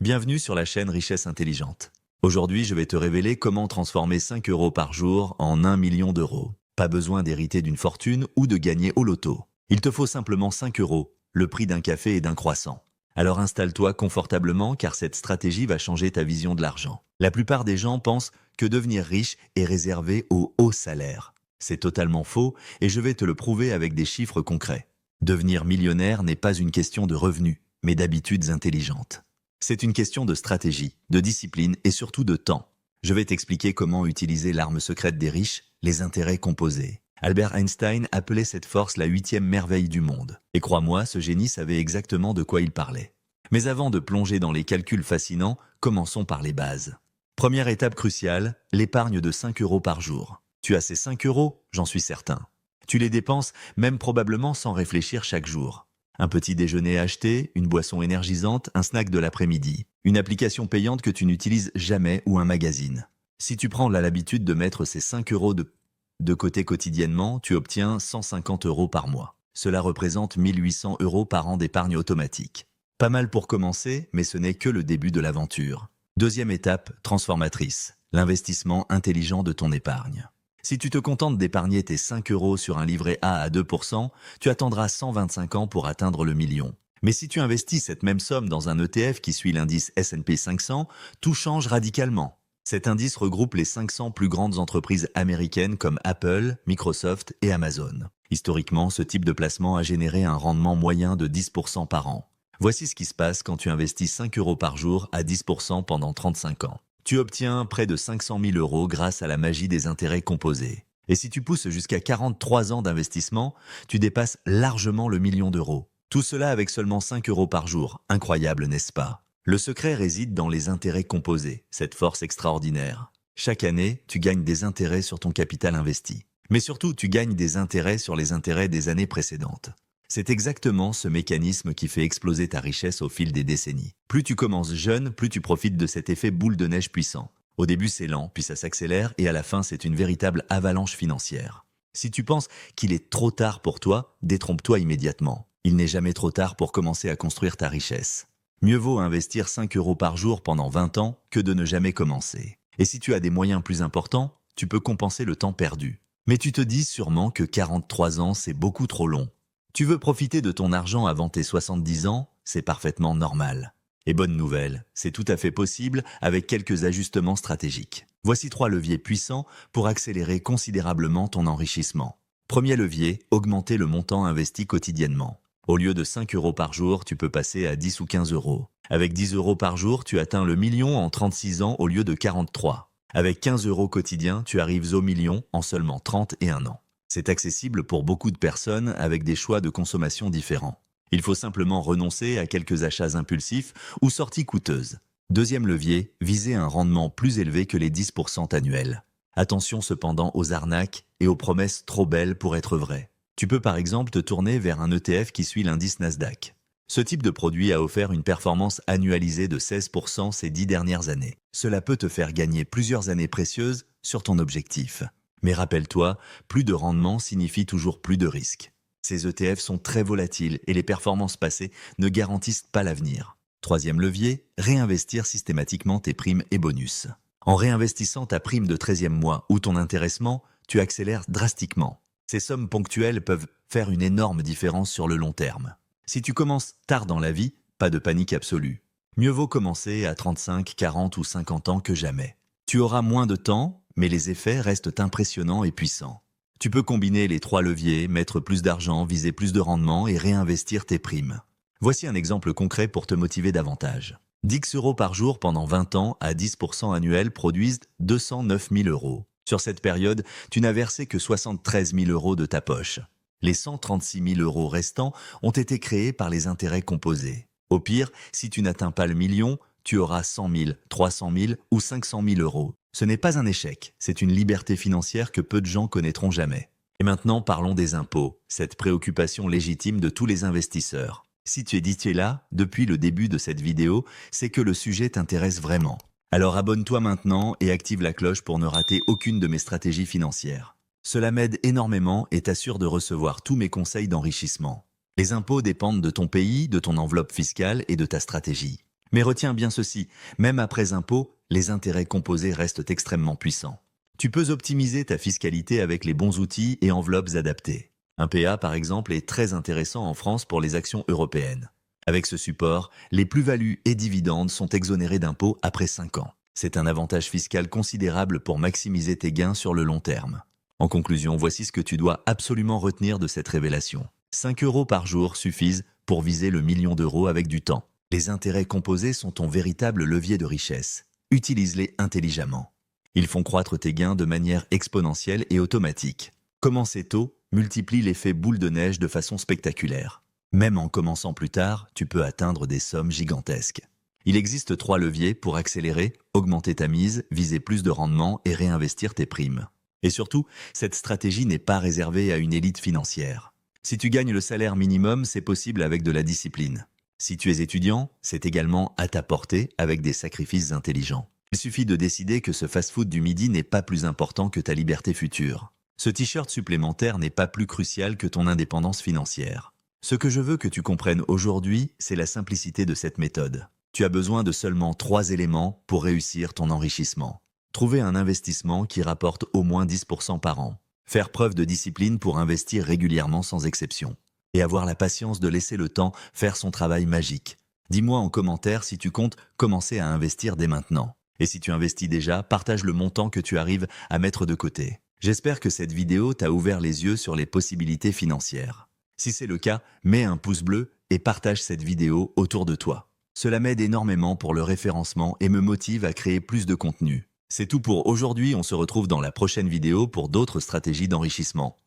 Bienvenue sur la chaîne Richesse Intelligente. Aujourd'hui, je vais te révéler comment transformer 5 euros par jour en 1 million d'euros. Pas besoin d'hériter d'une fortune ou de gagner au loto. Il te faut simplement 5 euros, le prix d'un café et d'un croissant. Alors installe-toi confortablement car cette stratégie va changer ta vision de l'argent. La plupart des gens pensent que devenir riche est réservé aux hauts salaires. C'est totalement faux et je vais te le prouver avec des chiffres concrets. Devenir millionnaire n'est pas une question de revenus, mais d'habitudes intelligentes. C'est une question de stratégie, de discipline et surtout de temps. Je vais t'expliquer comment utiliser l'arme secrète des riches, les intérêts composés. Albert Einstein appelait cette force la 8e merveille du monde. Et crois-moi, ce génie savait exactement de quoi il parlait. Mais avant de plonger dans les calculs fascinants, commençons par les bases. Première étape cruciale, l'épargne de 5 euros par jour. Tu as ces 5 euros, j'en suis certain. Tu les dépenses, même probablement sans réfléchir chaque jour. Un petit déjeuner acheté, une boisson énergisante, un snack de l'après-midi, une application payante que tu n'utilises jamais ou un magazine. Si tu prends l'habitude de mettre ces 5 euros de côté quotidiennement, tu obtiens 150 euros par mois. Cela représente 1800 euros par an d'épargne automatique. Pas mal pour commencer, mais ce n'est que le début de l'aventure. Deuxième étape, transformatrice, l'investissement intelligent de ton épargne. Si tu te contentes d'épargner tes 5 euros sur un livret A à 2%, tu attendras 125 ans pour atteindre le million. Mais si tu investis cette même somme dans un ETF qui suit l'indice S&P 500, tout change radicalement. Cet indice regroupe les 500 plus grandes entreprises américaines comme Apple, Microsoft et Amazon. Historiquement, ce type de placement a généré un rendement moyen de 10% par an. Voici ce qui se passe quand tu investis 5 euros par jour à 10% pendant 35 ans. Tu obtiens près de 500 000 euros grâce à la magie des intérêts composés. Et si tu pousses jusqu'à 43 ans d'investissement, tu dépasses largement le million d'euros. Tout cela avec seulement 5 euros par jour. Incroyable, n'est-ce pas? Le secret réside dans les intérêts composés, cette force extraordinaire. Chaque année, tu gagnes des intérêts sur ton capital investi. Mais surtout, tu gagnes des intérêts sur les intérêts des années précédentes. C'est exactement ce mécanisme qui fait exploser ta richesse au fil des décennies. Plus tu commences jeune, plus tu profites de cet effet boule de neige puissant. Au début c'est lent, puis ça s'accélère et à la fin c'est une véritable avalanche financière. Si tu penses qu'il est trop tard pour toi, détrompe-toi immédiatement. Il n'est jamais trop tard pour commencer à construire ta richesse. Mieux vaut investir 5 euros par jour pendant 20 ans que de ne jamais commencer. Et si tu as des moyens plus importants, tu peux compenser le temps perdu. Mais tu te dis sûrement que 43 ans c'est beaucoup trop long. Tu veux profiter de ton argent avant tes 70 ans, c'est parfaitement normal. Et bonne nouvelle, c'est tout à fait possible avec quelques ajustements stratégiques. Voici 3 leviers puissants pour accélérer considérablement ton enrichissement. Premier levier, augmenter le montant investi quotidiennement. Au lieu de 5 euros par jour, tu peux passer à 10 ou 15 euros. Avec 10 euros par jour, tu atteins le million en 36 ans au lieu de 43. Avec 15 euros quotidiens, tu arrives au million en seulement 31 ans. C'est accessible pour beaucoup de personnes avec des choix de consommation différents. Il faut simplement renoncer à quelques achats impulsifs ou sorties coûteuses. Deuxième levier, viser un rendement plus élevé que les 10% annuels. Attention cependant aux arnaques et aux promesses trop belles pour être vraies. Tu peux par exemple te tourner vers un ETF qui suit l'indice Nasdaq. Ce type de produit a offert une performance annualisée de 16% ces 10 dernières années. Cela peut te faire gagner plusieurs années précieuses sur ton objectif. Mais rappelle-toi, plus de rendement signifie toujours plus de risques. Ces ETF sont très volatiles et les performances passées ne garantissent pas l'avenir. Troisième levier, réinvestir systématiquement tes primes et bonus. En réinvestissant ta prime de 13e mois ou ton intéressement, tu accélères drastiquement. Ces sommes ponctuelles peuvent faire une énorme différence sur le long terme. Si tu commences tard dans la vie, pas de panique absolue. Mieux vaut commencer à 35, 40 ou 50 ans que jamais. Tu auras moins de temps, mais les effets restent impressionnants et puissants. Tu peux combiner les 3 leviers, mettre plus d'argent, viser plus de rendement et réinvestir tes primes. Voici un exemple concret pour te motiver davantage. 10 euros par jour pendant 20 ans à 10% annuel produisent 209 000 euros. Sur cette période, tu n'as versé que 73 000 euros de ta poche. Les 136 000 euros restants ont été créés par les intérêts composés. Au pire, si tu n'atteins pas le million, tu auras 100 000, 300 000 ou 500 000 euros. Ce n'est pas un échec, c'est une liberté financière que peu de gens connaîtront jamais. Et maintenant, parlons des impôts, cette préoccupation légitime de tous les investisseurs. Si tu es là, depuis le début de cette vidéo, c'est que le sujet t'intéresse vraiment. Alors abonne-toi maintenant et active la cloche pour ne rater aucune de mes stratégies financières. Cela m'aide énormément et t'assure de recevoir tous mes conseils d'enrichissement. Les impôts dépendent de ton pays, de ton enveloppe fiscale et de ta stratégie. Mais retiens bien ceci, même après impôt, les intérêts composés restent extrêmement puissants. Tu peux optimiser ta fiscalité avec les bons outils et enveloppes adaptées. Un PA, par exemple, est très intéressant en France pour les actions européennes. Avec ce support, les plus-values et dividendes sont exonérés d'impôts après 5 ans. C'est un avantage fiscal considérable pour maximiser tes gains sur le long terme. En conclusion, voici ce que tu dois absolument retenir de cette révélation. 5 euros par jour suffisent pour viser le million d'euros avec du temps. Les intérêts composés sont ton véritable levier de richesse. Utilise-les intelligemment. Ils font croître tes gains de manière exponentielle et automatique. Commencer tôt multiplie l'effet boule de neige de façon spectaculaire. Même en commençant plus tard, tu peux atteindre des sommes gigantesques. Il existe 3 leviers pour accélérer, augmenter ta mise, viser plus de rendement et réinvestir tes primes. Et surtout, cette stratégie n'est pas réservée à une élite financière. Si tu gagnes le salaire minimum, c'est possible avec de la discipline. Si tu es étudiant, c'est également à ta portée avec des sacrifices intelligents. Il suffit de décider que ce fast-food du midi n'est pas plus important que ta liberté future. Ce t-shirt supplémentaire n'est pas plus crucial que ton indépendance financière. Ce que je veux que tu comprennes aujourd'hui, c'est la simplicité de cette méthode. Tu as besoin de seulement 3 éléments pour réussir ton enrichissement. Trouver un investissement qui rapporte au moins 10% par an. Faire preuve de discipline pour investir régulièrement sans exception. Et avoir la patience de laisser le temps faire son travail magique. Dis-moi en commentaire si tu comptes commencer à investir dès maintenant. Et si tu investis déjà, partage le montant que tu arrives à mettre de côté. J'espère que cette vidéo t'a ouvert les yeux sur les possibilités financières. Si c'est le cas, mets un pouce bleu et partage cette vidéo autour de toi. Cela m'aide énormément pour le référencement et me motive à créer plus de contenu. C'est tout pour aujourd'hui, on se retrouve dans la prochaine vidéo pour d'autres stratégies d'enrichissement.